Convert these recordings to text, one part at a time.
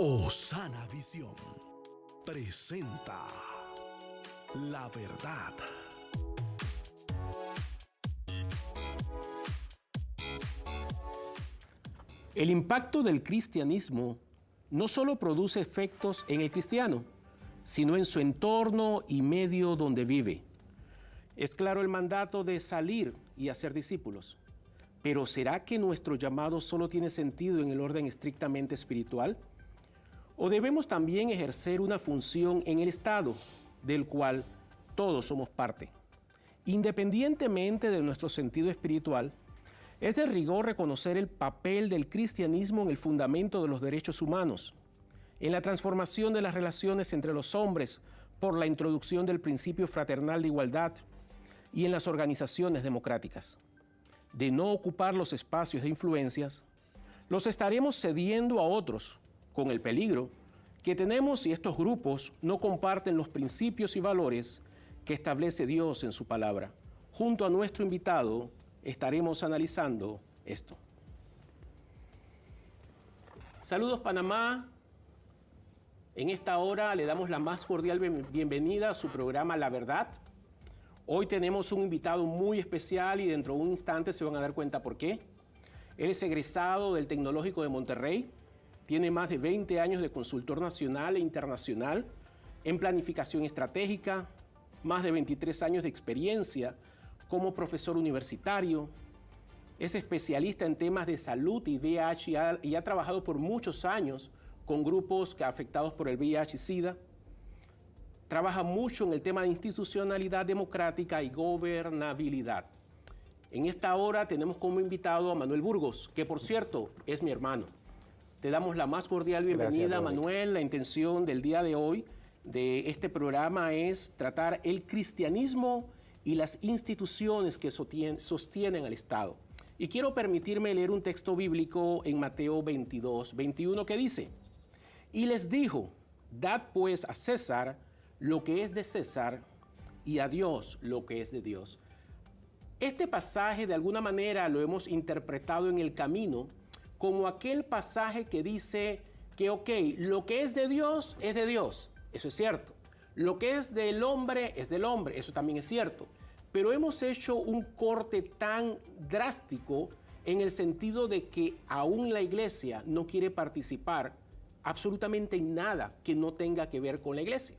Osana Visión presenta la verdad. El impacto del cristianismo no solo produce efectos en el cristiano, sino en su entorno y medio donde vive. Es claro el mandato de salir y hacer discípulos, pero ¿será que nuestro llamado solo tiene sentido en el orden estrictamente espiritual? ¿O debemos también ejercer una función en el Estado, del cual todos somos parte? Independientemente de nuestro sentido espiritual, es de rigor reconocer el papel del cristianismo en el fundamento de los derechos humanos, en la transformación de las relaciones entre los hombres por la introducción del principio fraternal de igualdad y en las organizaciones democráticas. De no ocupar los espacios de influencias, los estaremos cediendo a otros, con el peligro que tenemos si estos grupos no comparten los principios y valores que establece Dios en su palabra. Junto a nuestro invitado estaremos analizando esto. Saludos Panamá. En esta hora le damos la más cordial bienvenida a su programa La Verdad. Hoy tenemos un invitado muy especial y dentro de un instante se van a dar cuenta por qué. Él es egresado del Tecnológico de Monterrey. Tiene más de 20 años de consultor nacional e internacional en planificación estratégica, más de 23 años de experiencia como profesor universitario. Es especialista en temas de salud y VIH y ha trabajado por muchos años con grupos afectados por el VIH y SIDA. Trabaja mucho en el tema de institucionalidad democrática y gobernabilidad. En esta hora tenemos como invitado a Manuel Burgos, que por cierto es mi hermano. Te damos la más cordial bienvenida. Gracias, Manuel. La intención del día de hoy de este programa es tratar el cristianismo y las instituciones que sostienen al Estado. Y quiero permitirme leer un texto bíblico en Mateo 22, 21 que dice: y les dijo, dad pues a César lo que es de César y a Dios lo que es de Dios. Este pasaje de alguna manera lo hemos interpretado en el camino como aquel pasaje que dice que, ok, lo que es de Dios, eso es cierto. Lo que es del hombre, eso también es cierto. Pero hemos hecho un corte tan drástico en el sentido de que aún la iglesia no quiere participar absolutamente en nada que no tenga que ver con la iglesia.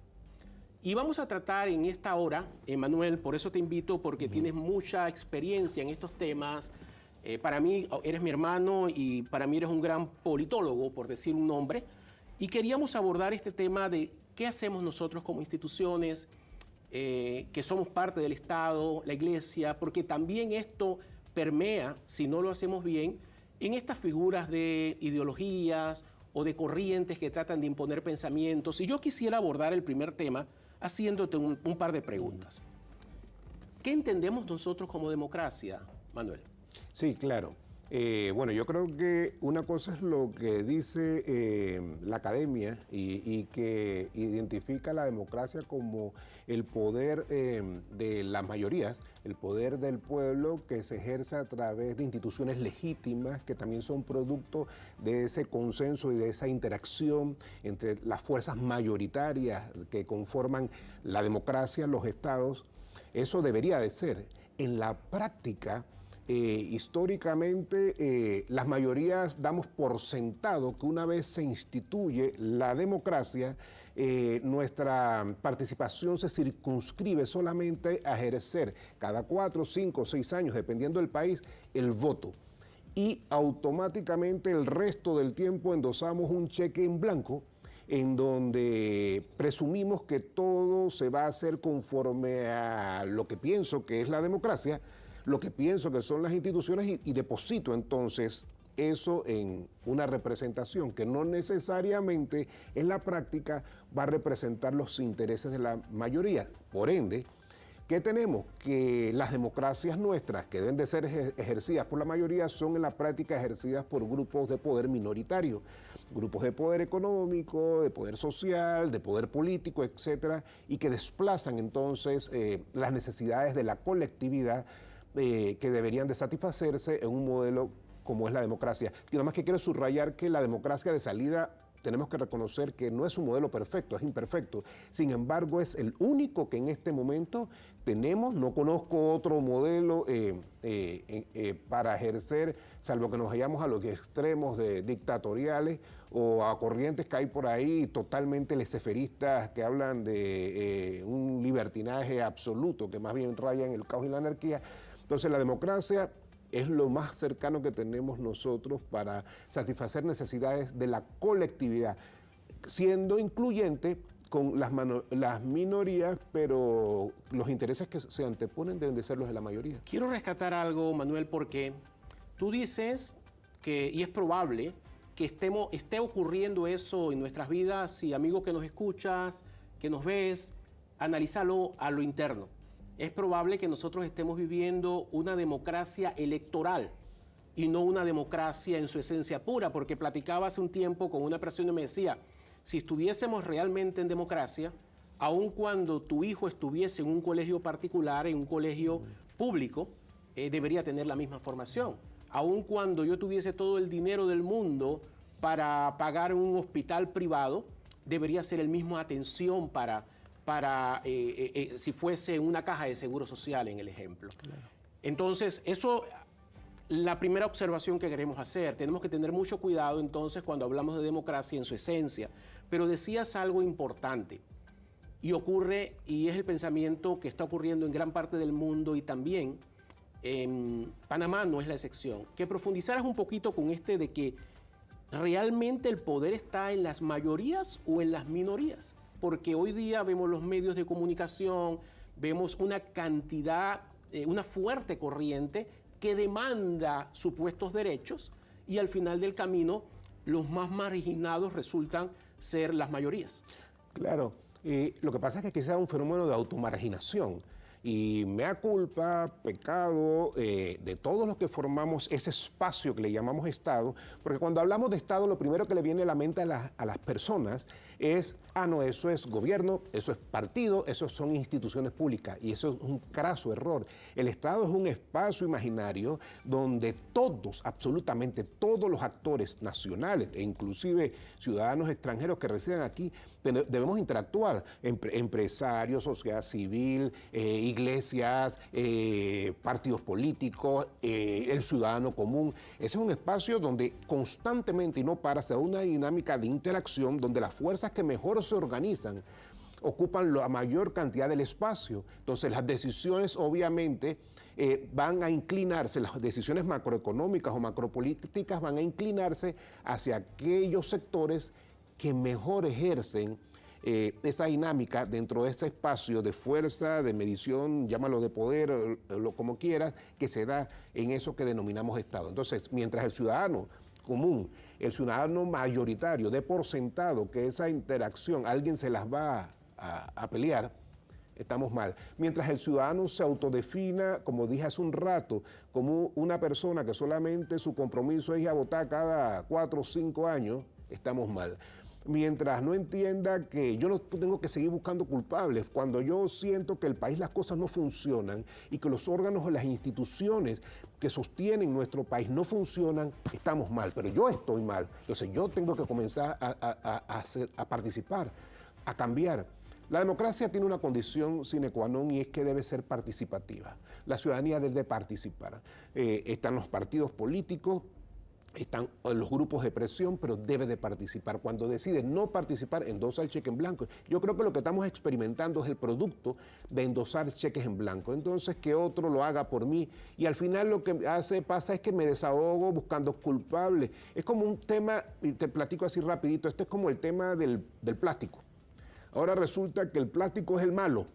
Y vamos a tratar en esta hora, Manuel, por eso te invito, porque tienes mucha experiencia en estos temas. Para mí eres mi hermano y para mí eres un gran politólogo, por decir un nombre, y queríamos abordar este tema de qué hacemos nosotros como instituciones, que somos parte del Estado, la Iglesia, porque también esto permea, si no lo hacemos bien, en estas figuras de ideologías o de corrientes que tratan de imponer pensamientos. Y yo quisiera abordar el primer tema haciéndote un par de preguntas. ¿Qué entendemos nosotros como democracia, Manuel? Sí, claro. Bueno, yo creo que una cosa es lo que dice la academia y que identifica la democracia como el poder de las mayorías, el poder del pueblo que se ejerce a través de instituciones legítimas que también son producto de ese consenso y de esa interacción entre las fuerzas mayoritarias que conforman la democracia, los estados. Eso debería de ser. En la práctica, históricamente, las mayorías damos por sentado que una vez se instituye la democracia, nuestra participación se circunscribe solamente a ejercer cada 4, 5, 6 años, dependiendo del país, el voto. Y automáticamente el resto del tiempo endosamos un cheque en blanco en donde presumimos que todo se va a hacer conforme a lo que pienso que es la democracia, lo que pienso que son las instituciones y deposito entonces eso en una representación que no necesariamente en la práctica va a representar los intereses de la mayoría. Por ende, ¿qué tenemos? Que las democracias nuestras, que deben de ser ejercidas por la mayoría, son en la práctica ejercidas por grupos de poder minoritario, grupos de poder económico, de poder social, de poder político, etcétera, y que desplazan entonces las necesidades de la colectividad que deberían de satisfacerse en un modelo como es la democracia. Y nada más que quiero subrayar que la democracia de salida tenemos que reconocer que no es un modelo perfecto, es imperfecto. Sin embargo, es el único que en este momento tenemos. No conozco otro modelo para ejercer, salvo que nos vayamos a los extremos dictatoriales o a corrientes que hay por ahí totalmente laissez-fairistas que hablan de un libertinaje absoluto, que más bien raya en el caos y la anarquía. Entonces, la democracia es lo más cercano que tenemos nosotros para satisfacer necesidades de la colectividad, siendo incluyente con las minorías, pero los intereses que se anteponen deben de ser los de la mayoría. Quiero rescatar algo, Manuel, porque tú dices que, y es probable, que esté ocurriendo eso en nuestras vidas, y amigo que nos escuchas, que nos ves, analízalo a lo interno. Es probable que nosotros estemos viviendo una democracia electoral y no una democracia en su esencia pura, porque platicaba hace un tiempo con una persona y me decía, si estuviésemos realmente en democracia, aun cuando tu hijo estuviese en un colegio particular, en un colegio público, debería tener la misma formación. Aun cuando yo tuviese todo el dinero del mundo para pagar un hospital privado, debería ser el mismo atención para si fuese una caja de seguro social, en el ejemplo. Claro. Entonces, eso, la primera observación que queremos hacer. Tenemos que tener mucho cuidado, entonces, cuando hablamos de democracia en su esencia. Pero decías algo importante, y ocurre, y es el pensamiento que está ocurriendo en gran parte del mundo, y también en Panamá no es la excepción. Que profundizaras un poquito con de que realmente el poder está en las mayorías o en las minorías. Porque hoy día vemos los medios de comunicación, vemos una cantidad, una fuerte corriente que demanda supuestos derechos, y al final del camino los más marginados resultan ser las mayorías. Claro, lo que pasa es que quizá es un fenómeno de automarginación. Y mea culpa, pecado de todos los que formamos ese espacio que le llamamos Estado, porque cuando hablamos de Estado lo primero que le viene a la mente a las personas es, no, eso es gobierno, eso es partido, eso son instituciones públicas, y eso es un craso error. El Estado es un espacio imaginario donde todos, absolutamente todos los actores nacionales e inclusive ciudadanos extranjeros que residen aquí, debemos interactuar, empresarios, sociedad civil, iglesias, partidos políticos, el ciudadano común. Ese es un espacio donde constantemente y no para se da una dinámica de interacción donde las fuerzas que mejor se organizan ocupan la mayor cantidad del espacio. Entonces las decisiones obviamente van a inclinarse, las decisiones macroeconómicas o macropolíticas van a inclinarse hacia aquellos sectores que mejor ejercen esa dinámica dentro de ese espacio de fuerza, de medición, llámalo de poder, como quieras, que se da en eso que denominamos Estado. Entonces, mientras el ciudadano común, el ciudadano mayoritario, dé por sentado que esa interacción alguien se las va a pelear, estamos mal. Mientras el ciudadano se autodefina, como dije hace un rato, como una persona que solamente su compromiso es ir a votar cada 4 o 5 años, estamos mal. Mientras no entienda que yo no tengo que seguir buscando culpables, cuando yo siento que el país las cosas no funcionan y que los órganos o las instituciones que sostienen nuestro país no funcionan, estamos mal, pero yo estoy mal. Entonces yo tengo que comenzar a participar, a cambiar. La democracia tiene una condición sine qua non y es que debe ser participativa. La ciudadanía debe participar. Están los partidos políticos, están los grupos de presión, pero debe de participar. Cuando decide no participar, endosa el cheque en blanco. Yo creo que lo que estamos experimentando es el producto de endosar cheques en blanco. Entonces, que otro lo haga por mí. Y al final lo que pasa es que me desahogo buscando culpables. Es como un tema, y te platico así rapidito, esto es como el tema del plástico. Ahora resulta que el plástico es el malo,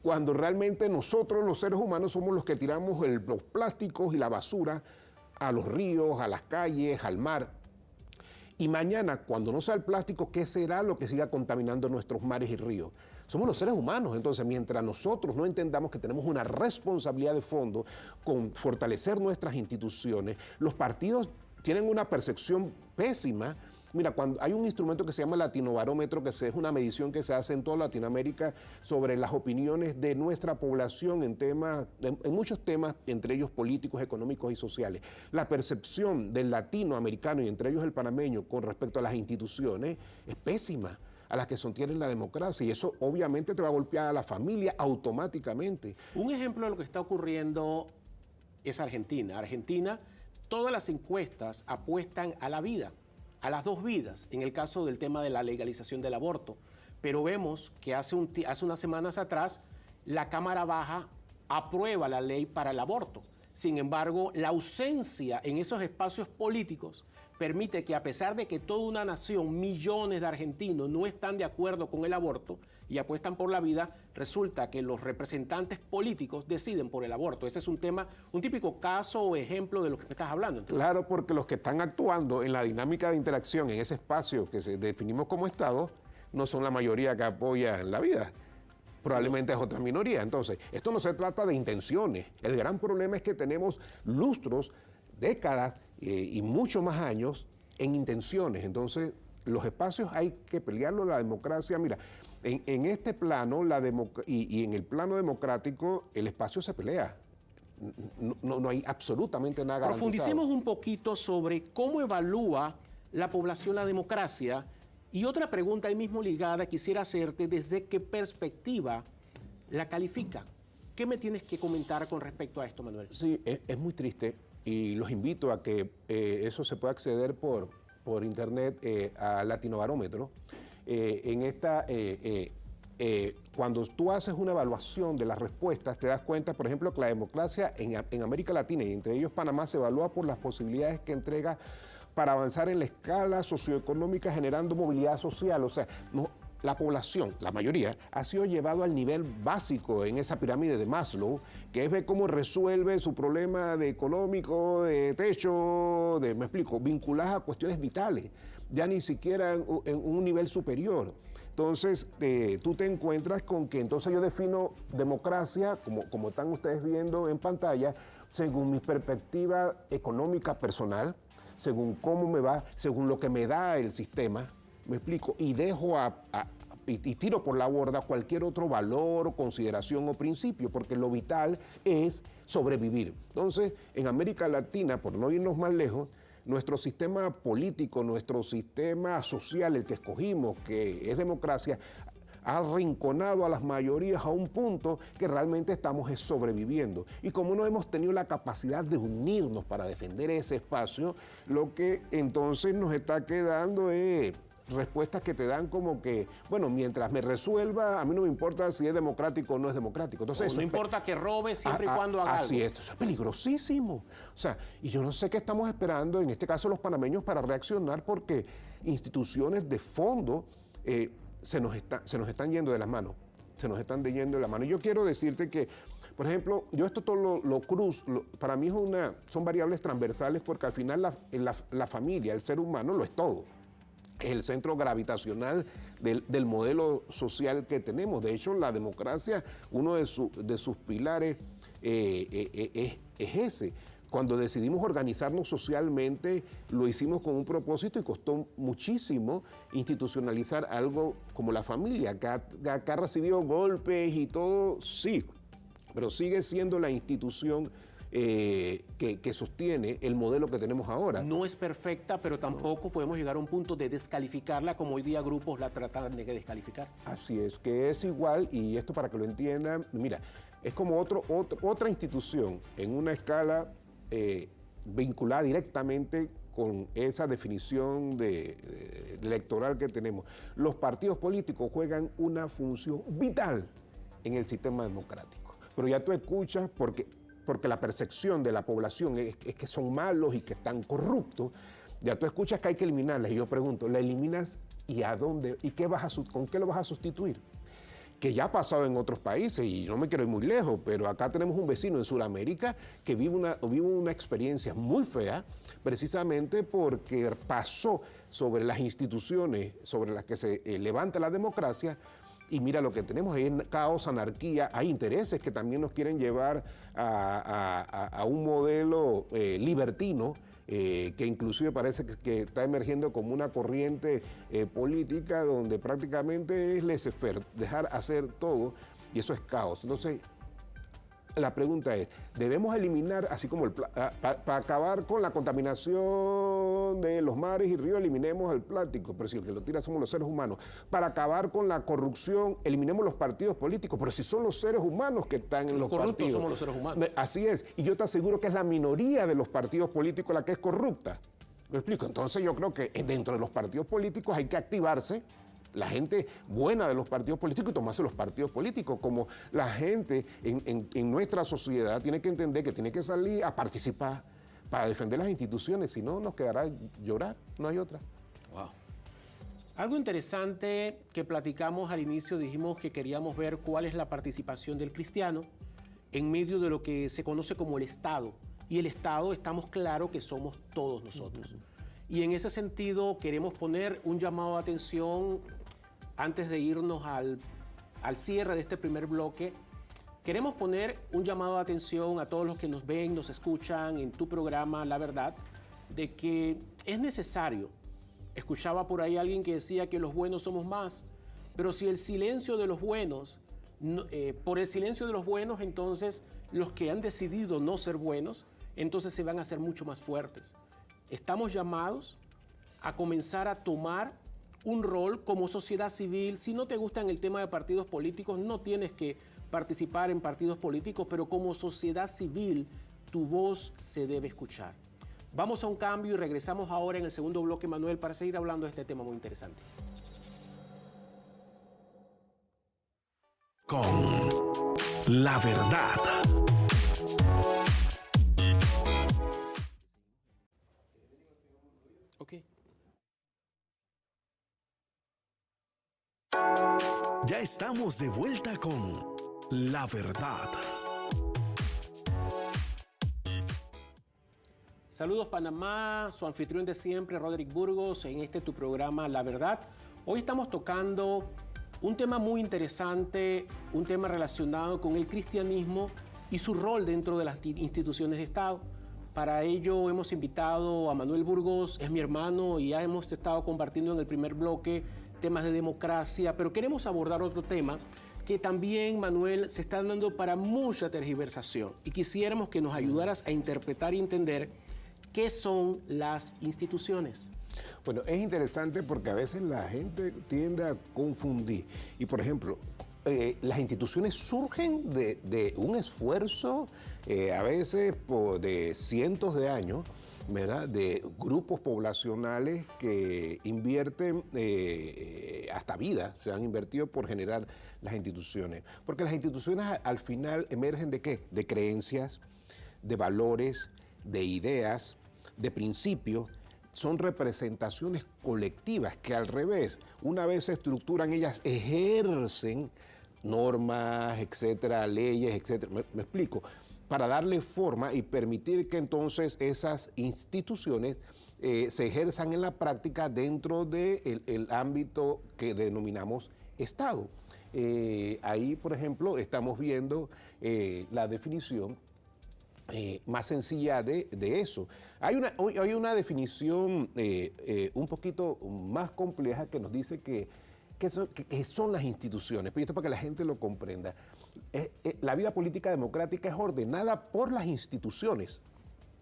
cuando realmente nosotros los seres humanos somos los que tiramos los plásticos y la basura a los ríos, a las calles, al mar. Y mañana, cuando no sea el plástico, ¿qué será lo que siga contaminando nuestros mares y ríos? Somos los seres humanos. Entonces, mientras nosotros no entendamos que tenemos una responsabilidad de fondo con fortalecer nuestras instituciones, los partidos tienen una percepción pésima Mira, cuando hay un instrumento que se llama Latinobarómetro, es una medición que se hace en toda Latinoamérica sobre las opiniones de nuestra población en muchos temas, entre ellos políticos, económicos y sociales. La percepción del latinoamericano y entre ellos el panameño con respecto a las instituciones es pésima, a las que sostienen la democracia, y eso obviamente te va a golpear a la familia automáticamente. Un ejemplo de lo que está ocurriendo es Argentina. Argentina, todas las encuestas apuestan a la vida, a las dos vidas, en el caso del tema de la legalización del aborto. Pero vemos que hace unas semanas atrás la Cámara Baja aprueba la ley para el aborto. Sin embargo, la ausencia en esos espacios políticos permite que, a pesar de que toda una nación, millones de argentinos, no están de acuerdo con el aborto y apuestan por la vida, resulta que los representantes políticos deciden por el aborto. Ese es un tema, un típico caso o ejemplo de lo que me estás hablando. Entonces, claro, porque los que están actuando en la dinámica de interacción en ese espacio que definimos como Estado no son la mayoría que apoya la vida. Probablemente es otra minoría. Entonces, esto no se trata de intenciones. El gran problema es que tenemos lustros, décadas y mucho más años en intenciones. Entonces, los espacios hay que pelearlo. La democracia, mira, en este plano y en el plano democrático, el espacio se pelea. No hay absolutamente nada garantizado. Profundicemos un poquito sobre cómo evalúa la población la democracia. Y otra pregunta ahí mismo ligada quisiera hacerte: ¿desde qué perspectiva la califica? ¿Qué me tienes que comentar con respecto a esto, Manuel? Sí, es muy triste y los invito a que eso se pueda acceder por internet a Latinobarómetro. Cuando tú haces una evaluación de las respuestas, te das cuenta, por ejemplo, que la democracia en América Latina y entre ellos Panamá se evalúa por las posibilidades que entrega para avanzar en la escala socioeconómica generando movilidad social. O sea, la población, la mayoría, ha sido llevado al nivel básico en esa pirámide de Maslow, que es ver cómo resuelve su problema económico, de techo, me explico, vinculadas a cuestiones vitales, ya ni siquiera en un nivel superior. Entonces, tú te encuentras con que entonces yo defino democracia, como están ustedes viendo en pantalla, según mi perspectiva económica personal, según cómo me va, según lo que me da el sistema, me explico, y dejo y tiro por la borda cualquier otro valor, consideración o principio, porque lo vital es sobrevivir. Entonces, en América Latina, por no irnos más lejos, nuestro sistema político, nuestro sistema social, el que escogimos, que es democracia, ha arrinconado a las mayorías a un punto que realmente estamos sobreviviendo. Y como no hemos tenido la capacidad de unirnos para defender ese espacio, lo que entonces nos está quedando es respuestas que te dan como que, bueno, mientras me resuelva, a mí no me importa si es democrático o no es democrático. Entonces, no importa que robe siempre y cuando haga algo. Así es, eso es peligrosísimo. O sea, y yo no sé qué estamos esperando, en este caso los panameños, para reaccionar, porque instituciones de fondo se nos están yendo de las manos. Se nos están yendo de las manos. Y yo quiero decirte que, por ejemplo, yo esto todo lo cruzo, para mí son variables transversales, porque al final la familia, el ser humano, lo es todo. Es el centro gravitacional del modelo social que tenemos. De hecho, la democracia, uno de sus pilares es ese. Cuando decidimos organizarnos socialmente, lo hicimos con un propósito y costó muchísimo institucionalizar algo como la familia, que ha recibido golpes y todo, sí, pero sigue siendo la institución que sostiene el modelo que tenemos ahora. No es perfecta, pero tampoco podemos llegar a un punto de descalificarla como hoy día grupos la tratan de descalificar. Así es, que es igual, y esto para que lo entiendan, mira, es como otra institución en una escala vinculada directamente con esa definición electoral que tenemos. Los partidos políticos juegan una función vital en el sistema democrático. Pero ya tú escuchas, porque la percepción de la población es que son malos y que están corruptos, ya tú escuchas que hay que eliminarlas. Y yo pregunto, ¿la eliminas y a dónde? ¿Y con qué lo vas a sustituir? Que ya ha pasado en otros países, y no me quiero ir muy lejos, pero acá tenemos un vecino en Sudamérica que vive una experiencia muy fea, precisamente porque pasó sobre las instituciones sobre las que se levanta la democracia y mira lo que tenemos, hay caos, anarquía, hay intereses que también nos quieren llevar a un modelo libertino, que inclusive parece que está emergiendo como una corriente política donde prácticamente es laissez-faire, dejar hacer todo, y eso es caos. Entonces, la pregunta es, ¿debemos eliminar, así como para acabar con la contaminación de los mares y ríos, eliminemos el plástico? Pero si el que lo tira somos los seres humanos. Para acabar con la corrupción, eliminemos los partidos políticos. Pero si son los seres humanos que están en los partidos. Corruptos somos los seres humanos. Así es. Y yo te aseguro que es la minoría de los partidos políticos la que es corrupta. ¿Me explico? Entonces yo creo que dentro de los partidos políticos hay que activarse, la gente buena de los partidos políticos, y tomarse los partidos políticos, como la gente en nuestra sociedad tiene que entender que tiene que salir a participar para defender las instituciones, si no nos quedará llorar, no hay otra. Wow. Algo interesante que platicamos al inicio, dijimos que queríamos ver cuál es la participación del cristiano en medio de lo que se conoce como el Estado. Y el Estado, estamos claros que somos todos nosotros. Y en ese sentido queremos poner un llamado de atención antes de irnos al cierre de este primer bloque. Queremos poner un llamado de atención a todos los que nos ven, nos escuchan en tu programa La Verdad, de que es necesario. Escuchaba por ahí a alguien que decía que los buenos somos más, pero si el silencio de los buenos, por el silencio de los buenos, entonces los que han decidido no ser buenos, entonces se van a hacer mucho más fuertes. Estamos llamados a comenzar a tomar un rol como sociedad civil. Si no te gustan el tema de partidos políticos, no tienes que participar en partidos políticos, pero como sociedad civil, tu voz se debe escuchar. Vamos a un cambio y regresamos ahora en el segundo bloque, Manuel, para seguir hablando de este tema muy interesante. Con La Verdad. Ok. Ya estamos de vuelta con La Verdad. Saludos Panamá, su anfitrión de siempre, Roderick Burgos, en tu programa La Verdad. Hoy estamos tocando un tema muy interesante, un tema relacionado con el cristianismo y su rol dentro de las instituciones de Estado. Para ello hemos invitado a Manuel Burgos, es mi hermano, y ya hemos estado compartiendo en el primer bloque temas de democracia, pero queremos abordar otro tema que también, Manuel, se está dando para mucha tergiversación, y quisiéramos que nos ayudaras a interpretar y entender qué son las instituciones. Bueno, es interesante porque a veces la gente tiende a confundir. Y, por ejemplo, las instituciones surgen de un esfuerzo, a veces de cientos de años, ¿verdad?, de grupos poblacionales que invierten hasta vida, se han invertido por generar las instituciones. Porque las instituciones al final emergen ¿de qué? De creencias, de valores, de ideas, de principios. Son representaciones colectivas que al revés, una vez se estructuran, ellas ejercen normas, etcétera, leyes, etcétera. ¿Me explico? Para darle forma y permitir que entonces esas instituciones se ejerzan en la práctica dentro del ámbito que denominamos Estado. Ahí, por ejemplo, estamos viendo la definición más sencilla de eso. Hay una definición un poquito más compleja que nos dice que son las instituciones, pero esto para que la gente lo comprenda. La vida política democrática es ordenada por las instituciones.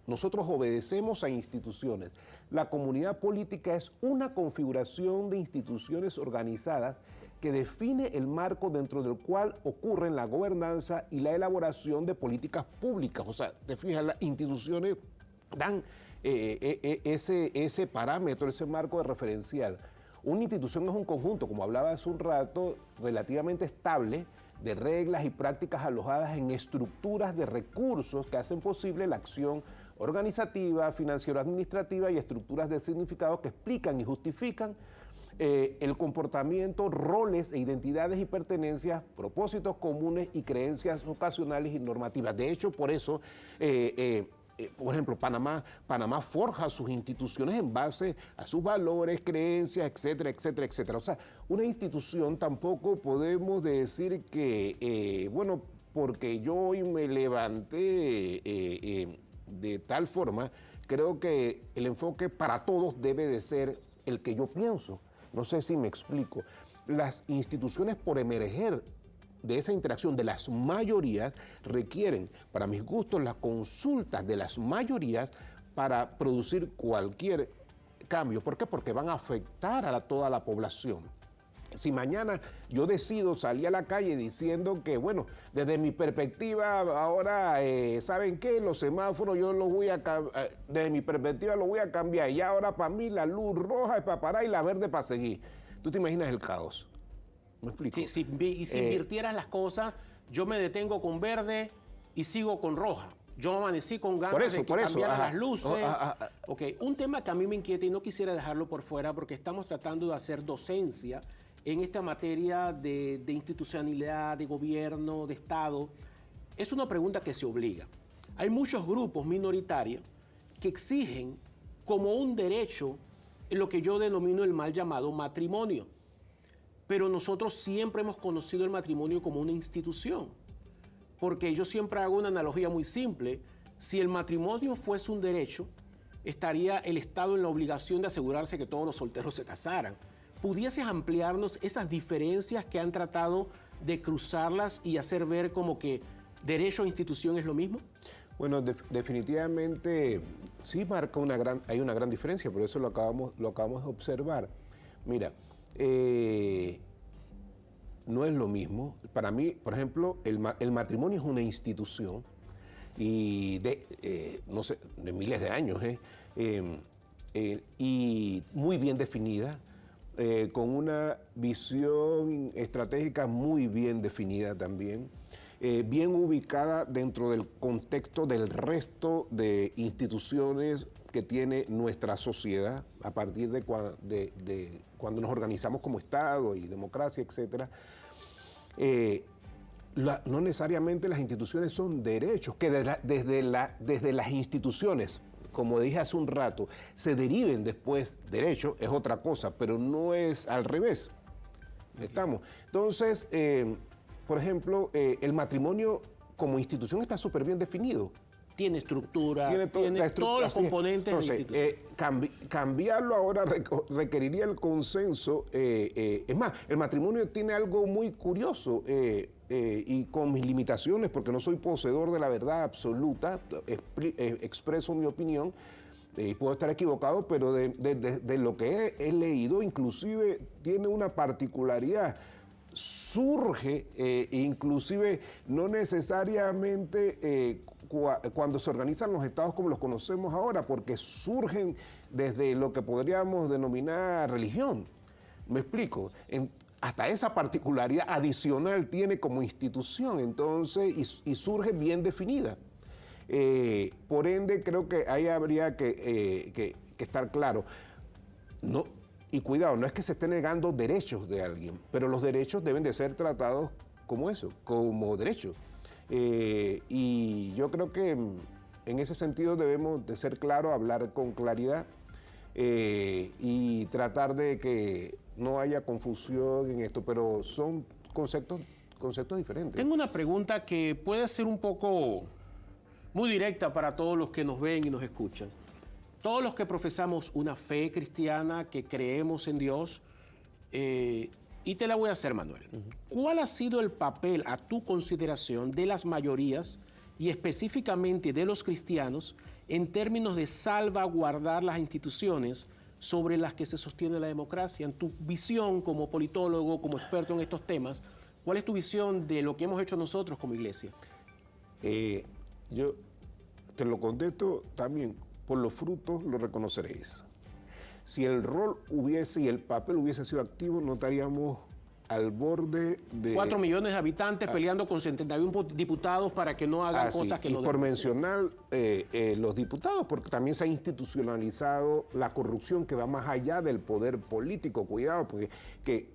Nosotros obedecemos a instituciones. La comunidad política es una configuración de instituciones organizadas que define el marco dentro del cual ocurren la gobernanza y la elaboración de políticas públicas. O sea, te fijas, las instituciones dan ese parámetro, ese marco de referencial. Una institución es un conjunto, como hablaba hace un rato, relativamente estable, de reglas y prácticas alojadas en estructuras de recursos que hacen posible la acción organizativa, financiero-administrativa y estructuras de significado que explican y justifican el comportamiento, roles e identidades y pertenencias, propósitos comunes y creencias ocasionales y normativas. De hecho, por eso por ejemplo, Panamá forja sus instituciones en base a sus valores, creencias, etcétera, etcétera, etcétera. O sea, una institución tampoco podemos decir que, bueno, porque yo hoy me levanté de tal forma, creo que el enfoque para todos debe de ser el que yo pienso. No sé si me explico. Las instituciones, por emerger de esa interacción de las mayorías, requieren, para mis gustos, las consultas de las mayorías para producir cualquier cambio. ¿Por qué? Porque van a afectar a toda la población. Si mañana yo decido salir a la calle diciendo que, bueno, desde mi perspectiva ahora, ¿saben qué? Los semáforos yo los voy a desde mi perspectiva los voy a cambiar. Y ahora para mí la luz roja es para parar y la verde para seguir. ¿Tú te imaginas el caos? ¿Me explico? Sí, si invirtieras las cosas, yo me detengo con verde y sigo con roja. Yo amanecí con ganas de que cambiaran las luces. Ok, un tema que a mí me inquieta y no quisiera dejarlo por fuera porque estamos tratando de hacer docencia en esta materia de institucionalidad, de gobierno, de Estado. Es una pregunta que se obliga. Hay muchos grupos minoritarios que exigen como un derecho lo que yo denomino el mal llamado matrimonio. Pero nosotros siempre hemos conocido el matrimonio como una institución. Porque yo siempre hago una analogía muy simple. Si el matrimonio fuese un derecho, estaría el Estado en la obligación de asegurarse que todos los solteros se casaran. ¿Pudieses ampliarnos esas diferencias que han tratado de cruzarlas y hacer ver como que derecho a institución es lo mismo? Bueno, definitivamente sí marca hay una gran diferencia, por eso lo acabamos de observar. Mira, no es lo mismo. Para mí, por ejemplo, el matrimonio es una institución y no sé, de miles de años, y muy bien definida, con una visión estratégica muy bien definida también, bien ubicada dentro del contexto del resto de instituciones que tiene nuestra sociedad a partir de cuando nos organizamos como Estado y democracia, etcétera. No necesariamente las instituciones son derechos, que desde las instituciones, como dije hace un rato, se deriven después derechos, es otra cosa, pero no es al revés. ¿Estamos? Entonces, por ejemplo, el matrimonio como institución está súper bien definido. Tiene estructura, tiene todos los componentes de la institución. Cambiarlo ahora requeriría el consenso. Es más, el matrimonio tiene algo muy curioso y con mis limitaciones, porque no soy poseedor de la verdad absoluta, expreso mi opinión, y puedo estar equivocado, pero de lo que he leído, inclusive tiene una particularidad. Surge, inclusive no necesariamente cuando se organizan los estados como los conocemos ahora, porque surgen desde lo que podríamos denominar religión. ¿Me explico? Hasta esa particularidad adicional tiene como institución, entonces, y surge bien definida. Por ende, creo que ahí habría que estar claro. No, y cuidado, no es que se esté negando derechos de alguien, pero los derechos deben de ser tratados como eso, como derechos. Y yo creo que en ese sentido debemos de ser claros, hablar con claridad y tratar de que no haya confusión en esto, pero son conceptos diferentes. Tengo una pregunta que puede ser un poco muy directa para todos los que nos ven y nos escuchan. Todos los que profesamos una fe cristiana, que creemos en Dios, y te la voy a hacer, Manuel. ¿Cuál ha sido el papel, a tu consideración, de las mayorías y específicamente de los cristianos en términos de salvaguardar las instituciones sobre las que se sostiene la democracia? En tu visión como politólogo, como experto en estos temas, ¿cuál es tu visión de lo que hemos hecho nosotros como iglesia? Yo te lo contesto también. Por los frutos lo reconoceréis. Si el rol y el papel hubiese sido activo, no estaríamos al borde de... 4 millones de habitantes peleando con 71 diputados para que no hagan cosas que no deben. Y por mencionar los diputados, porque también se ha institucionalizado la corrupción que va más allá del poder político. Cuidado, porque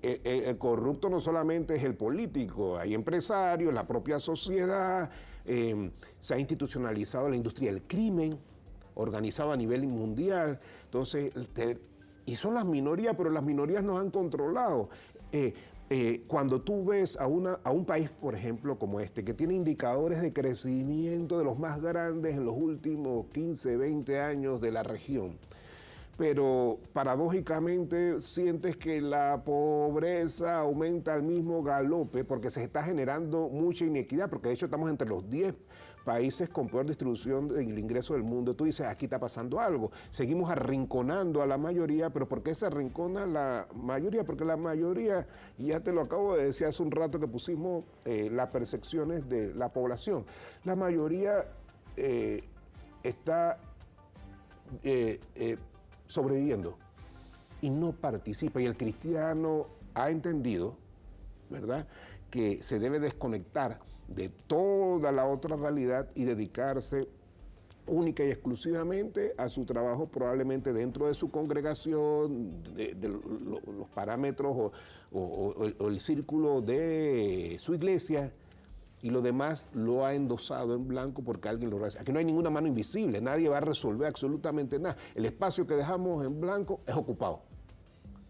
el corrupto no solamente es el político, hay empresarios, la propia sociedad, se ha institucionalizado la industria del crimen, organizado a nivel mundial. Entonces, y son las minorías, pero las minorías nos han controlado. Cuando tú ves a un país, por ejemplo, como este, que tiene indicadores de crecimiento de los más grandes en los últimos 15, 20 años de la región, pero paradójicamente sientes que la pobreza aumenta al mismo galope porque se está generando mucha inequidad, porque de hecho estamos entre los 10 países con peor distribución del ingreso del mundo. Tú dices, aquí está pasando algo. Seguimos arrinconando a la mayoría, pero ¿por qué se arrincona la mayoría? Porque la mayoría, y ya te lo acabo de decir hace un rato que pusimos las percepciones de la población, la mayoría está sobreviviendo y no participa. Y el cristiano ha entendido, ¿verdad?, que se debe desconectar de toda la otra realidad y dedicarse única y exclusivamente a su trabajo, probablemente dentro de su congregación, de los parámetros o el círculo de su iglesia, y lo demás lo ha endosado en blanco porque alguien lo hace. Aquí no hay ninguna mano invisible, nadie va a resolver absolutamente nada. El espacio que dejamos en blanco es ocupado.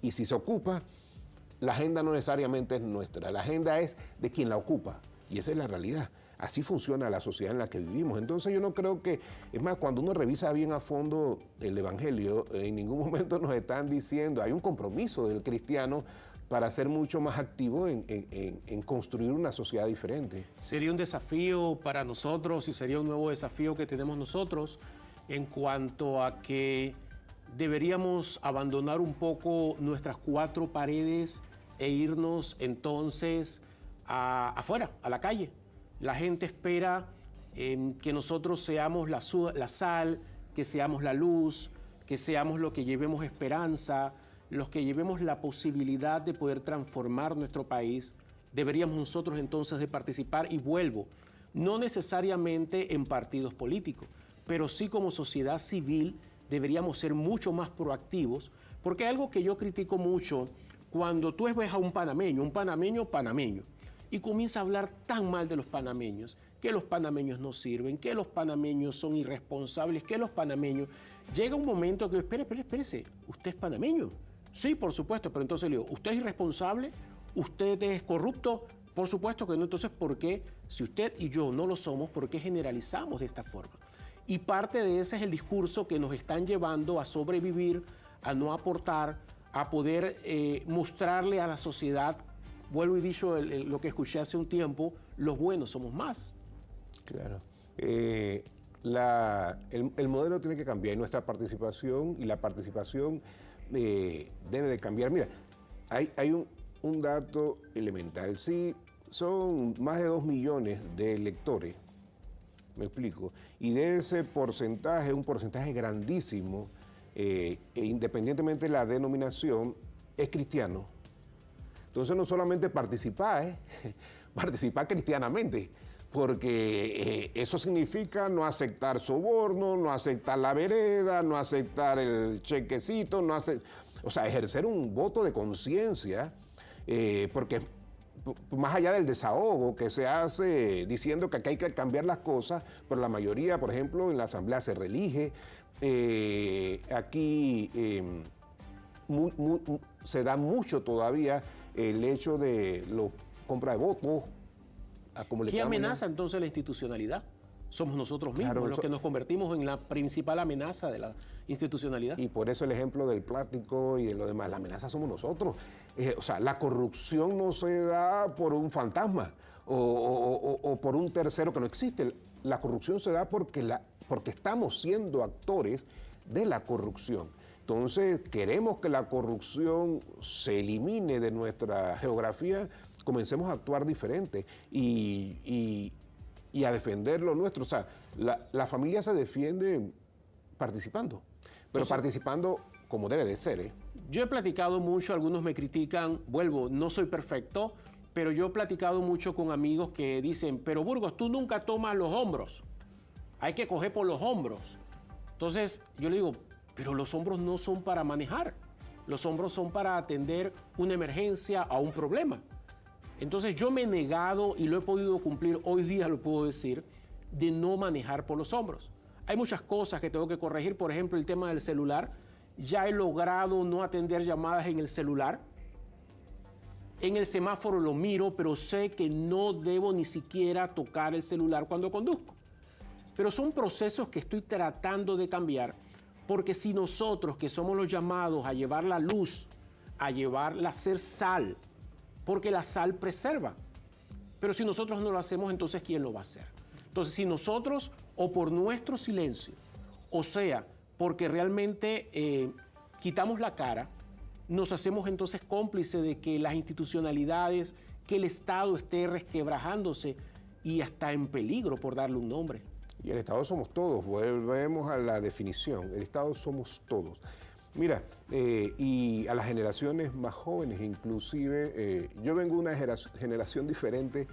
Y si se ocupa, la agenda no necesariamente es nuestra, la agenda es de quien la ocupa. Y esa es la realidad. Así funciona la sociedad en la que vivimos. Entonces yo no creo que, es más, cuando uno revisa bien a fondo el Evangelio, en ningún momento nos están diciendo, hay un compromiso del cristiano para ser mucho más activo en construir una sociedad diferente. Sería un desafío para nosotros y sería un nuevo desafío que tenemos nosotros en cuanto a que deberíamos abandonar un poco nuestras 4 paredes e irnos entonces afuera, a la calle. La gente espera que nosotros seamos la sal, que seamos la luz, que seamos lo que llevemos esperanza, los que llevemos la posibilidad de poder transformar nuestro país. Deberíamos nosotros entonces de participar, y vuelvo, no necesariamente en partidos políticos, pero sí como sociedad civil deberíamos ser mucho más proactivos, porque hay algo que yo critico mucho cuando tú ves a un panameño, y comienza a hablar tan mal de los panameños, que los panameños no sirven, que los panameños son irresponsables, que los panameños... Llega un momento que, espérese, ¿usted es panameño? Sí, por supuesto, pero entonces le digo, ¿usted es irresponsable? ¿Usted es corrupto? Por supuesto que no. Entonces, ¿por qué, si usted y yo no lo somos, por qué generalizamos de esta forma? Y parte de ese es el discurso que nos están llevando a sobrevivir, a no aportar, a poder mostrarle a la sociedad, vuelvo y dicho lo que escuché hace un tiempo, los buenos somos más. Claro. El modelo tiene que cambiar, y nuestra participación, y la participación debe de cambiar. Mira, hay un dato elemental. Sí, son más de 2 millones de electores, me explico, y de ese porcentaje, un porcentaje grandísimo, independientemente de la denominación, es cristiano. Entonces no solamente participar, participar cristianamente, porque eso significa no aceptar soborno, no aceptar la vereda, no aceptar el chequecito, o sea, ejercer un voto de conciencia, porque más allá del desahogo que se hace diciendo que aquí hay que cambiar las cosas, pero la mayoría, por ejemplo, en la Asamblea se reelige, aquí se da mucho todavía el hecho de la compra de votos. ¿Qué amenaza entonces la institucionalidad? Somos nosotros mismos, claro, los que nos convertimos en la principal amenaza de la institucionalidad. Y por eso el ejemplo del plástico y de lo demás, la amenaza somos nosotros. O sea, la corrupción no se da por un fantasma o por un tercero que no existe. La corrupción se da porque estamos siendo actores de la corrupción. Entonces, queremos que la corrupción se elimine de nuestra geografía, comencemos a actuar diferente y a defender lo nuestro. O sea, la familia se defiende participando, pero entonces, participando como debe de ser. Yo he platicado mucho, algunos me critican, vuelvo, no soy perfecto, pero yo he platicado mucho con amigos que dicen, pero Burgos, tú nunca tomas los hombros, hay que coger por los hombros. Entonces, yo le digo, pero los hombros no son para manejar, los hombros son para atender una emergencia o un problema. Entonces yo me he negado, y lo he podido cumplir, hoy día lo puedo decir, de no manejar por los hombros. Hay muchas cosas que tengo que corregir, por ejemplo, el tema del celular. Ya he logrado no atender llamadas en el celular. En el semáforo lo miro, pero sé que no debo ni siquiera tocar el celular cuando conduzco. Pero son procesos que estoy tratando de cambiar, porque si nosotros, que somos los llamados a llevar la luz, a llevarla a ser sal, porque la sal preserva, pero si nosotros no lo hacemos, entonces ¿quién lo va a hacer? Entonces, si nosotros, o por nuestro silencio, o sea, porque realmente quitamos la cara, nos hacemos entonces cómplices de que las institucionalidades, que el Estado esté resquebrajándose y hasta en peligro, por darle un nombre. Y el Estado somos todos, volvemos a la definición, el Estado somos todos. Mira, y a las generaciones más jóvenes inclusive, yo vengo de una generación diferente,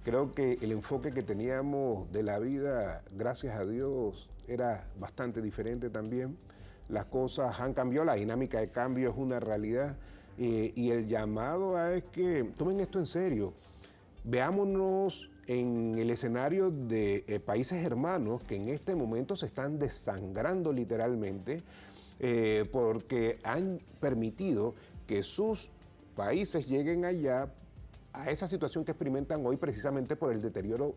creo que el enfoque que teníamos de la vida, gracias a Dios, era bastante diferente también. Las cosas han cambiado, la dinámica de cambio es una realidad y el llamado es que tomen esto en serio. Veámonos en el escenario de países hermanos que en este momento se están desangrando literalmente porque han permitido que sus países lleguen allá a esa situación que experimentan hoy precisamente por el deterioro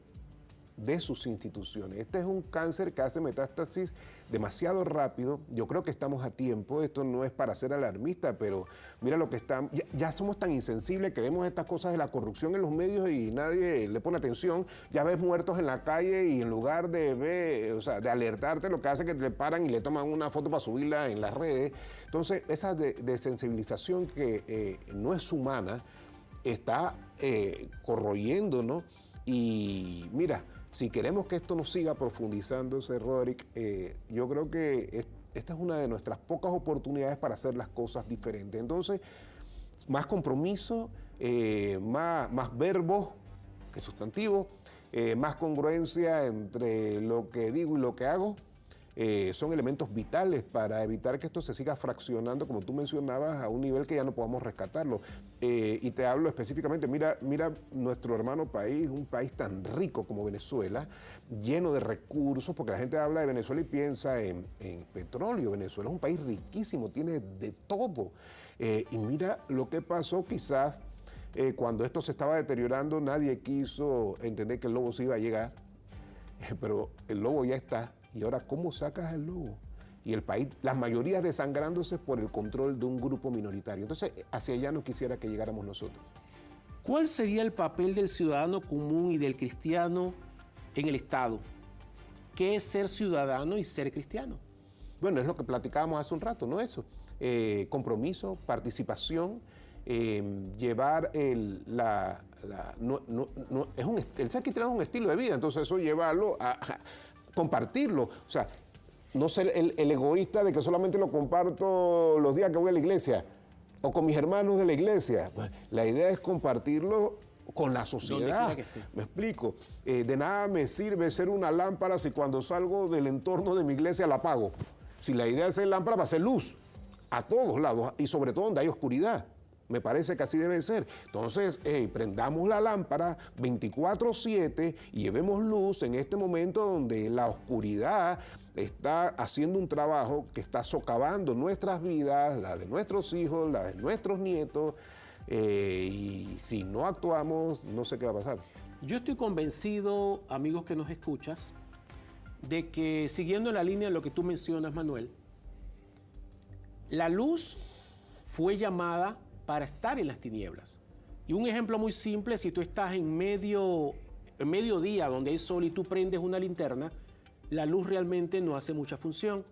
de sus instituciones. Este es un cáncer que hace metástasis demasiado rápido. Yo creo que estamos a tiempo. Esto no es para ser alarmista, pero mira lo que estamos. Ya somos tan insensibles que vemos estas cosas de la corrupción en los medios y nadie le pone atención. Ya ves muertos en la calle y en lugar de ver, o sea, de alertarte, lo que hace es que te paran y le toman una foto para subirla en las redes. Entonces, esa desensibilización que no es humana está corroyéndonos. Y mira, si queremos que esto no siga profundizándose, Roderick, yo creo que esta es una de nuestras pocas oportunidades para hacer las cosas diferentes. Entonces, más compromiso, más verbos que sustantivos, más congruencia entre lo que digo y lo que hago. Son elementos vitales para evitar que esto se siga fraccionando, como tú mencionabas, a un nivel que ya no podamos rescatarlo. Y te hablo específicamente, mira nuestro hermano país, un país tan rico como Venezuela, lleno de recursos, porque la gente habla de Venezuela y piensa en petróleo. Venezuela es un país riquísimo, tiene de todo. Y mira lo que pasó quizás cuando esto se estaba deteriorando, nadie quiso entender que el lobo se iba a llegar, pero el lobo ya está. Y ahora, ¿cómo sacas el lobo? Y el país, las mayorías desangrándose por el control de un grupo minoritario. Entonces, hacia allá no quisiera que llegáramos nosotros. ¿Cuál sería el papel del ciudadano común y del cristiano en el Estado? ¿Qué es ser ciudadano y ser cristiano? Bueno, es lo que platicábamos hace un rato, ¿no? Eso. Compromiso, participación, llevar el ser cristiano es un estilo de vida, entonces eso llevarlo a compartirlo, o sea, no ser el egoísta de que solamente lo comparto los días que voy a la iglesia o con mis hermanos de la iglesia. Pues, la idea es compartirlo con la sociedad. Me explico. De nada me sirve ser una lámpara si cuando salgo del entorno de mi iglesia la apago. Si la idea es ser lámpara, va a ser luz a todos lados y sobre todo donde hay oscuridad. Me parece que así debe ser. Entonces, prendamos la lámpara 24/7 y llevemos luz en este momento donde la oscuridad está haciendo un trabajo que está socavando nuestras vidas, la de nuestros hijos, la de nuestros nietos. Y si no actuamos, no sé qué va a pasar. Yo estoy convencido, amigos que nos escuchas, de que siguiendo la línea de lo que tú mencionas, Manuel, la luz fue llamada para estar en las tinieblas. Y un ejemplo muy simple, si tú estás en mediodía donde hay sol y tú prendes una linterna, la luz realmente no hace mucha función.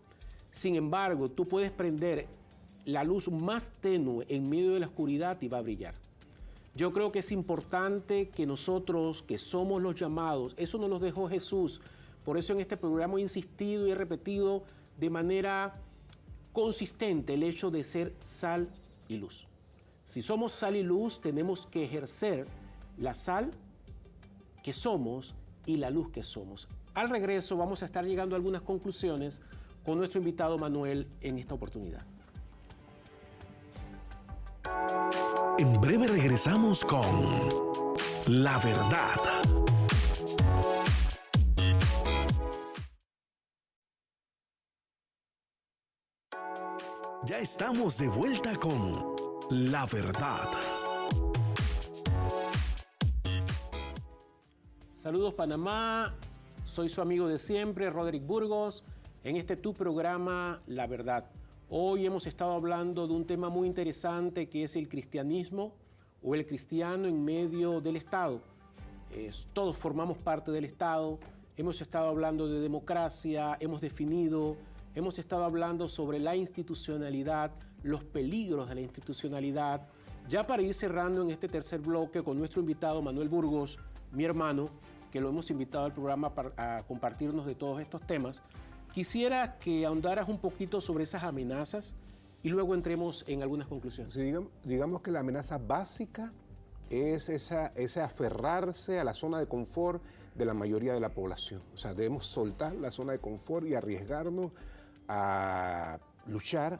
Sin embargo, tú puedes prender la luz más tenue en medio de la oscuridad y va a brillar. Yo creo que es importante que nosotros, que somos los llamados, eso nos lo dejó Jesús. Por eso en este programa he insistido y he repetido de manera consistente el hecho de ser sal y luz. Si somos sal y luz, tenemos que ejercer la sal que somos y la luz que somos. Al regreso vamos a estar llegando a algunas conclusiones con nuestro invitado Manuel en esta oportunidad. En breve regresamos con La Verdad. Ya estamos de vuelta con La Verdad. Saludos Panamá, soy su amigo de siempre, Roderick Burgos, en este tu programa La Verdad. Hoy hemos estado hablando de un tema muy interesante que es el cristianismo o el cristiano en medio del Estado. Todos formamos parte del Estado, hemos estado hablando de democracia, hemos estado hablando sobre la institucionalidad, los peligros de la institucionalidad. Ya para ir cerrando en este tercer bloque con nuestro invitado Manuel Burgos, mi hermano, que lo hemos invitado al programa a compartirnos de todos estos temas, quisiera que ahondaras un poquito sobre esas amenazas y luego entremos en algunas conclusiones. Sí, digamos que la amenaza básica es ese aferrarse a la zona de confort de la mayoría de la población. O sea, debemos soltar la zona de confort y arriesgarnos a luchar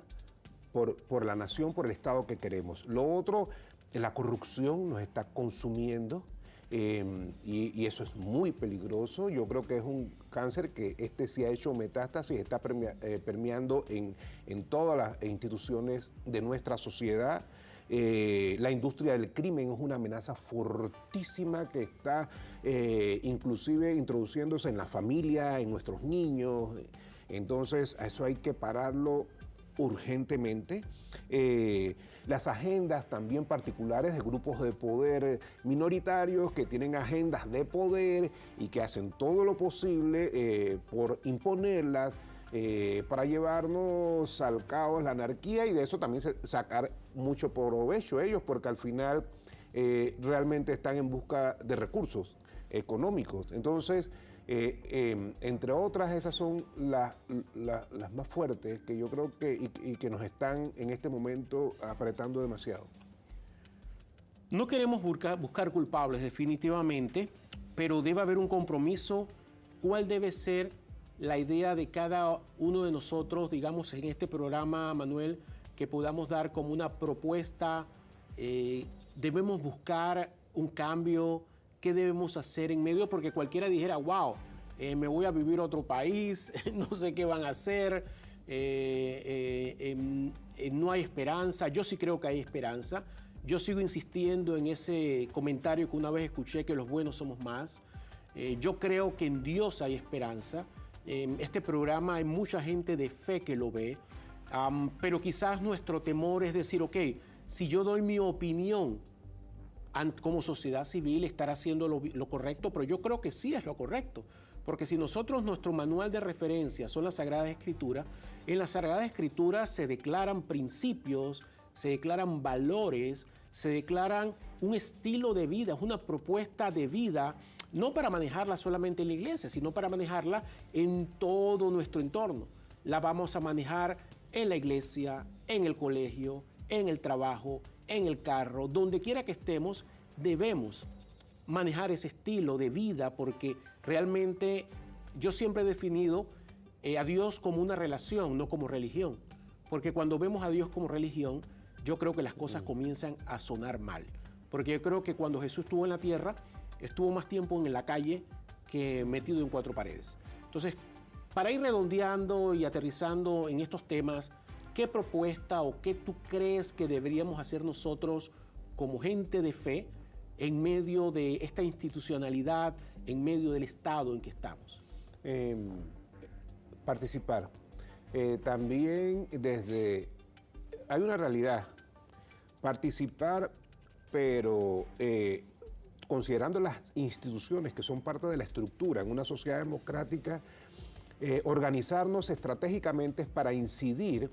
por la nación, por el Estado que queremos. Lo otro, la corrupción nos está consumiendo. Y eso es muy peligroso. Yo creo que es un cáncer que sí ha hecho metástasis, está permeando en todas las instituciones de nuestra sociedad. La industria del crimen es una amenaza fortísima que está inclusive introduciéndose en la familia, en nuestros niños. Entonces, a eso hay que pararlo urgentemente. Las agendas también particulares de grupos de poder minoritarios que tienen agendas de poder y que hacen todo lo posible por imponerlas para llevarnos al caos, la anarquía, y de eso también sacar mucho provecho ellos, porque al final realmente están en busca de recursos económicos. Entonces, entre otras, esas son las más fuertes que yo creo que nos están en este momento apretando demasiado. No queremos buscar culpables definitivamente, pero debe haber un compromiso. ¿Cuál debe ser la idea de cada uno de nosotros, digamos, en este programa, Manuel, que podamos dar como una propuesta? Debemos buscar un cambio. ¿Qué debemos hacer en medio? Porque cualquiera dijera, wow, me voy a vivir a otro país, no sé qué van a hacer, no hay esperanza. Yo sí creo que hay esperanza. Yo sigo insistiendo en ese comentario que una vez escuché, que los buenos somos más. Yo creo que en Dios hay esperanza. En este programa hay mucha gente de fe que lo ve, pero quizás nuestro temor es decir, ok, si yo doy mi opinión, como sociedad civil estar haciendo lo correcto, pero yo creo que sí es lo correcto, porque si nuestro manual de referencia son las Sagradas Escrituras, en las Sagradas Escrituras se declaran principios, se declaran valores, se declaran un estilo de vida, es una propuesta de vida, no para manejarla solamente en la iglesia, sino para manejarla en todo nuestro entorno. La vamos a manejar en la iglesia, en el colegio, en el trabajo, en el carro, donde quiera que estemos, debemos manejar ese estilo de vida, porque realmente yo siempre he definido a Dios como una relación, no como religión. Porque cuando vemos a Dios como religión, yo creo que las cosas comienzan a sonar mal. Porque yo creo que cuando Jesús estuvo en la tierra, estuvo más tiempo en la calle que metido en cuatro paredes. Entonces, para ir redondeando y aterrizando en estos temas, ¿qué propuesta o qué tú crees que deberíamos hacer nosotros como gente de fe en medio de esta institucionalidad, en medio del estado en que estamos? Participar. También hay una realidad. Participar, pero considerando las instituciones que son parte de la estructura en una sociedad democrática, organizarnos estratégicamente para incidir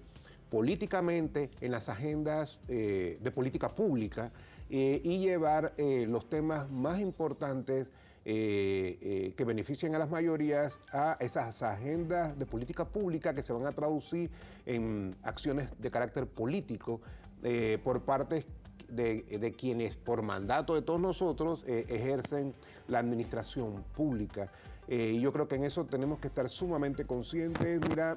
políticamente en las agendas de política pública y llevar los temas más importantes que beneficien a las mayorías a esas agendas de política pública que se van a traducir en acciones de carácter político por parte de quienes por mandato de todos nosotros ejercen la administración pública. Y yo creo que en eso tenemos que estar sumamente conscientes. Mira,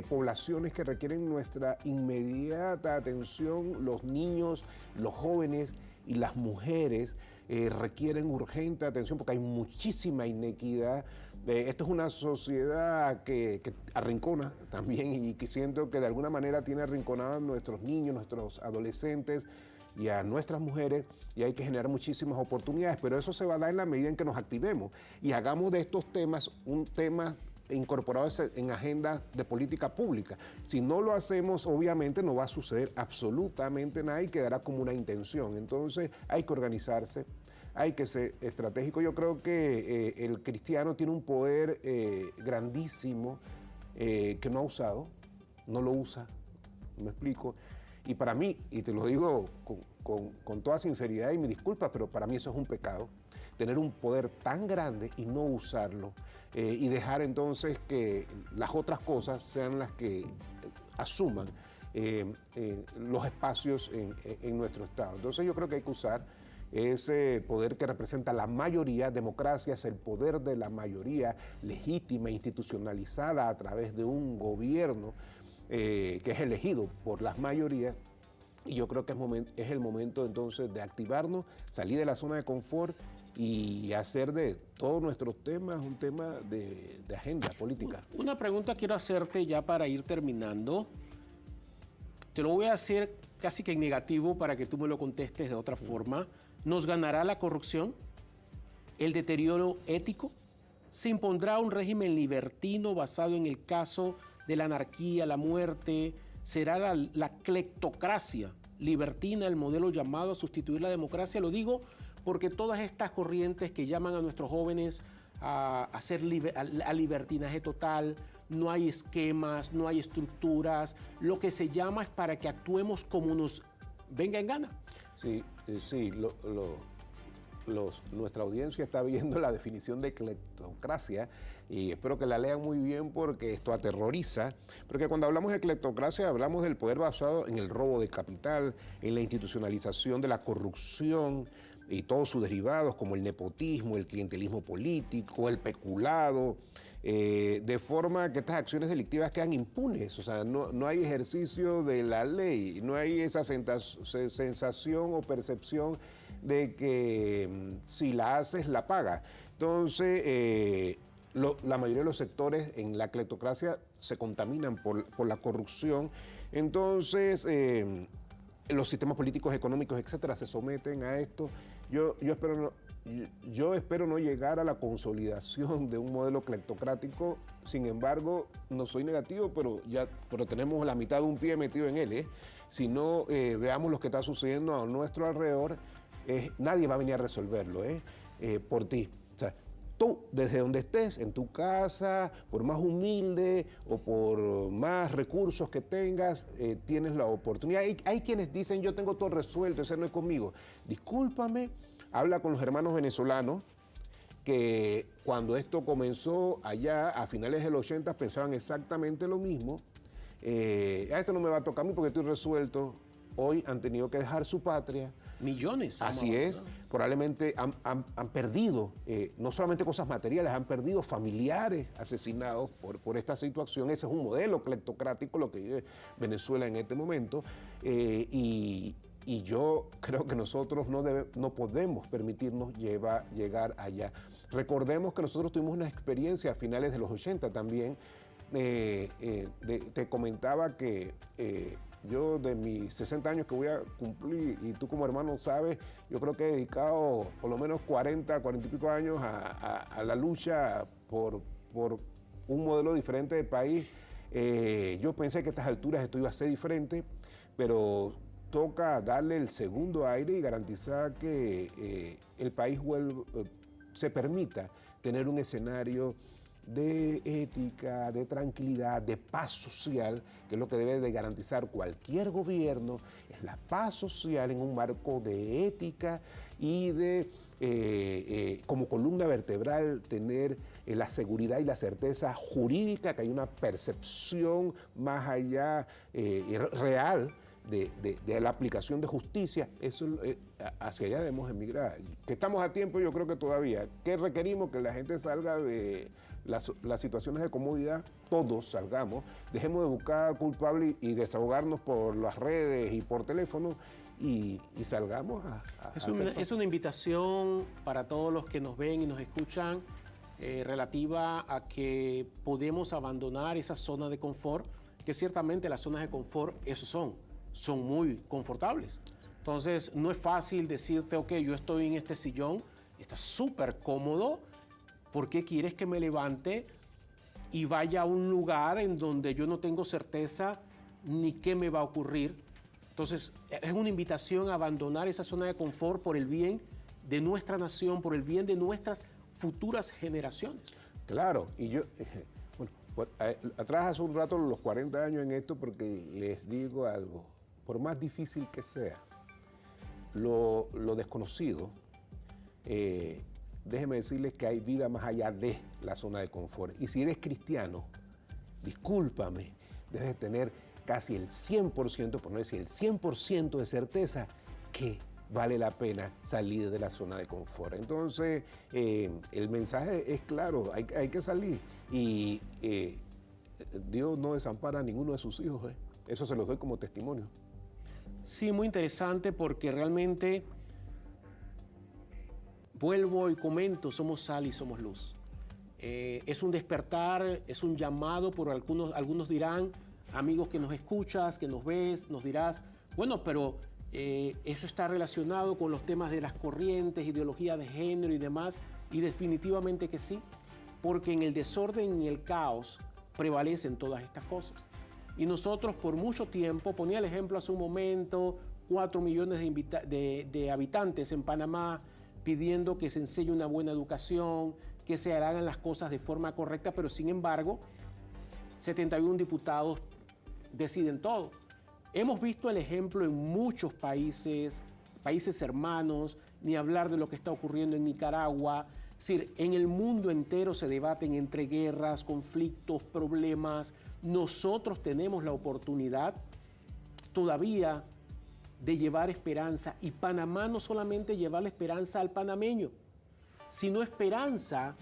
poblaciones que requieren nuestra inmediata atención, los niños, los jóvenes y las mujeres requieren urgente atención porque hay muchísima inequidad Esto es una sociedad que arrincona también y que siento que de alguna manera tiene arrinconados a nuestros niños, nuestros adolescentes y a nuestras mujeres, y hay que generar muchísimas oportunidades, pero eso se va a dar en la medida en que nos activemos y hagamos de estos temas un tema incorporado en agendas de política pública. Si no lo hacemos, obviamente no va a suceder absolutamente nada y quedará como una intención. Entonces hay que organizarse, hay que ser estratégico. Yo creo que el cristiano tiene un poder grandísimo que no ha usado, no lo usa, me explico. Y para mí, y te lo digo con toda sinceridad y mi disculpa, pero para mí eso es un pecado, tener un poder tan grande y no usarlo y dejar entonces que las otras cosas sean las que asuman los espacios en nuestro Estado. Entonces yo creo que hay que usar ese poder que representa la mayoría. Democracia es el poder de la mayoría legítima, institucionalizada a través de un gobierno que es elegido por las mayorías. Y yo creo que es el momento entonces de activarnos, salir de la zona de confort y hacer de todos nuestros temas un tema de agenda política. Una pregunta quiero hacerte ya para ir terminando. Te lo voy a hacer casi que en negativo para que tú me lo contestes de otra forma. ¿Nos ganará la corrupción? ¿El deterioro ético? ¿Se impondrá un régimen libertino basado en el caso de la anarquía, la muerte? ¿Será la cleptocracia libertina el modelo llamado a sustituir la democracia? Lo digo porque todas estas corrientes que llaman a nuestros jóvenes a hacer a libertinaje total, no hay esquemas, no hay estructuras, lo que se llama es para que actuemos como nos venga en gana. Sí, sí, nuestra audiencia está viendo la definición de cleptocracia y espero que la lean muy bien porque esto aterroriza, porque cuando hablamos de cleptocracia hablamos del poder basado en el robo de capital, en la institucionalización de la corrupción y todos sus derivados como el nepotismo, el clientelismo político, el peculado, de forma que estas acciones delictivas quedan impunes, o sea, no hay ejercicio de la ley, no hay esa sensación o percepción de que si la haces, la pagas. Entonces, la mayoría de los sectores en la cleptocracia se contaminan por la corrupción. Entonces, los sistemas políticos, económicos, etcétera, se someten a esto. Yo espero no llegar a la consolidación de un modelo cleptocrático. Sin embargo, no soy negativo, pero tenemos la mitad de un pie metido en él. Si no veamos lo que está sucediendo a nuestro alrededor, nadie va a venir a resolverlo por ti. O sea, tú, desde donde estés, en tu casa, por más humilde o por más recursos que tengas, tienes la oportunidad. Hay quienes dicen, yo tengo todo resuelto, ese no es conmigo. Discúlpame, habla con los hermanos venezolanos que cuando esto comenzó allá a finales del 80 pensaban exactamente lo mismo. Esto no me va a tocar a mí porque estoy resuelto. Hoy han tenido que dejar su patria. Millones. Así es, probablemente han perdido no solamente cosas materiales, han perdido familiares asesinados por esta situación. Ese es un modelo cleptocrático lo que vive Venezuela en este momento. Y yo creo que nosotros no podemos permitirnos llegar allá. Recordemos que nosotros tuvimos una experiencia a finales de los 80 también. Te comentaba que yo de mis 60 años que voy a cumplir, y tú como hermano sabes, yo creo que he dedicado por lo menos 40 y pico años a la lucha por un modelo diferente de país. Yo pensé que a estas alturas esto iba a ser diferente, pero toca darle el segundo aire y garantizar que el país se permita tener un escenario de ética, de tranquilidad, de paz social, que es lo que debe de garantizar cualquier gobierno, es la paz social en un marco de ética y de, como columna vertebral, tener la seguridad y la certeza jurídica, que hay una percepción más allá real de la aplicación de justicia. Eso hacia allá debemos emigrar. Que estamos a tiempo, yo creo que todavía. ¿Qué requerimos? Que la gente salga de las situaciones de comodidad, todos salgamos, dejemos de buscar culpables y desahogarnos por las redes y por teléfono y salgamos Es una invitación para todos los que nos ven y nos escuchan. relativa a que podemos abandonar esa zona de confort, que ciertamente las zonas de confort, eso son muy confortables. Entonces, no es fácil decirte, ok, yo estoy en este sillón, está súper cómodo, ¿por qué quieres que me levante y vaya a un lugar en donde yo no tengo certeza ni qué me va a ocurrir? Entonces, es una invitación a abandonar esa zona de confort por el bien de nuestra nación, por el bien de nuestras futuras generaciones. Claro, y yo, bueno, atrás hace un rato los 40 años en esto, porque les digo algo, por más difícil que sea, lo desconocido, déjenme decirles que hay vida más allá de la zona de confort. Y si eres cristiano, discúlpame, debes tener casi el 100%, por no decir el 100% de certeza que vale la pena salir de la zona de confort. Entonces, el mensaje es claro, hay que salir. Y Dios no desampara a ninguno de sus hijos. Eso se los doy como testimonio. Sí, muy interesante, porque realmente, vuelvo y comento, somos sal y somos luz. Es un despertar, es un llamado, por algunos dirán, amigos que nos escuchas, que nos ves, nos dirás, bueno, pero eso está relacionado con los temas de las corrientes, ideología de género y demás, y definitivamente que sí, porque en el desorden y el caos prevalecen todas estas cosas. Y nosotros por mucho tiempo, ponía el ejemplo hace un momento, 4 millones de habitantes en Panamá pidiendo que se enseñe una buena educación, que se hagan las cosas de forma correcta, pero sin embargo, 71 diputados deciden todo. Hemos visto el ejemplo en muchos países hermanos, ni hablar de lo que está ocurriendo en Nicaragua. Es decir, en el mundo entero se debaten entre guerras, conflictos, problemas. Nosotros tenemos la oportunidad todavía de llevar esperanza, y Panamá no solamente llevar la esperanza al panameño, sino esperanza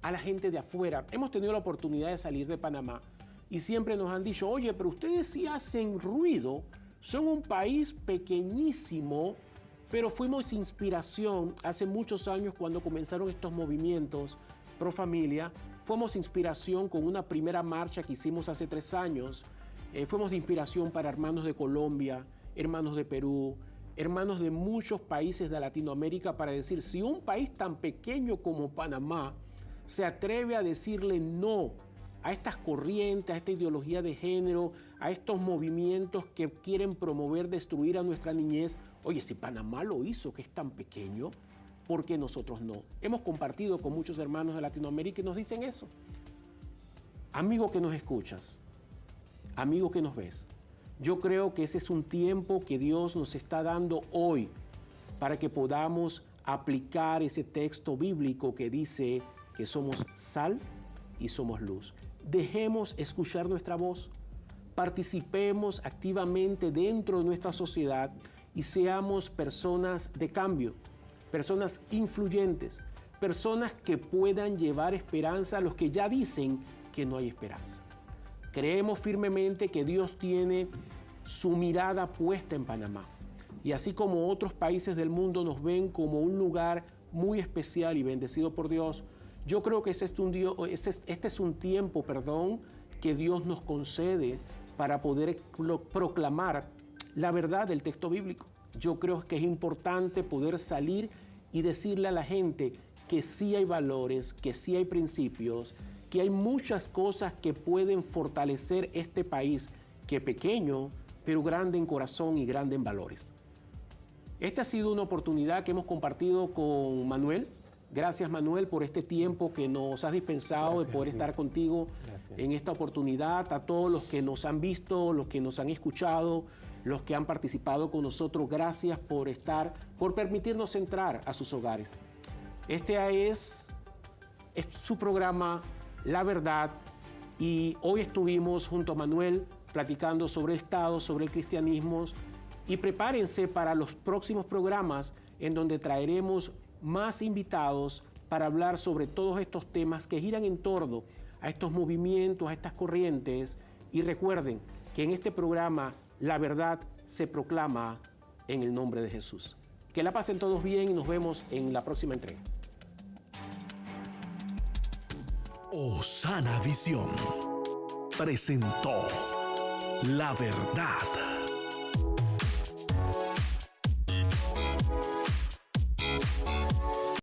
a la gente de afuera. Hemos tenido la oportunidad de salir de Panamá y siempre nos han dicho, oye, pero ustedes sí hacen ruido, son un país pequeñísimo, pero fuimos inspiración hace muchos años cuando comenzaron estos movimientos pro familia. Fuimos inspiración con una primera marcha que hicimos hace 3 años. Fuimos de inspiración para hermanos de Colombia, hermanos de Perú, hermanos de muchos países de Latinoamérica, para decir, si un país tan pequeño como Panamá se atreve a decirle no a estas corrientes, a esta ideología de género, a estos movimientos que quieren promover, destruir a nuestra niñez, oye, si Panamá lo hizo, que es tan pequeño, ¿por qué nosotros no? Hemos compartido con muchos hermanos de Latinoamérica y nos dicen eso. Amigo que nos escuchas, amigo que nos ves, yo creo que ese es un tiempo que Dios nos está dando hoy para que podamos aplicar ese texto bíblico que dice que somos sal y somos luz. Dejemos escuchar nuestra voz, participemos activamente dentro de nuestra sociedad y seamos personas de cambio, personas influyentes, personas que puedan llevar esperanza a los que ya dicen que no hay esperanza. Creemos firmemente que Dios tiene su mirada puesta en Panamá. Y así como otros países del mundo nos ven como un lugar muy especial y bendecido por Dios, yo creo que este es un tiempo, que Dios nos concede para poder proclamar la verdad del texto bíblico. Yo creo que es importante poder salir y decirle a la gente que sí hay valores, que sí hay principios, que hay muchas cosas que pueden fortalecer este país, que pequeño, pero grande en corazón y grande en valores. Esta ha sido una oportunidad que hemos compartido con Manuel. Gracias, Manuel, por este tiempo que nos has dispensado. Gracias, de poder estar contigo. Gracias. En esta oportunidad. A todos los que nos han visto, los que nos han escuchado, los que han participado con nosotros, gracias por permitirnos entrar a sus hogares. Este es su programa La Verdad, y hoy estuvimos junto a Manuel platicando sobre el Estado, sobre el cristianismo, y prepárense para los próximos programas en donde traeremos más invitados para hablar sobre todos estos temas que giran en torno a estos movimientos, a estas corrientes. Y recuerden que en este programa la verdad se proclama en el nombre de Jesús. Que la pasen todos bien y nos vemos en la próxima entrega. Osana Visión presentó La Verdad.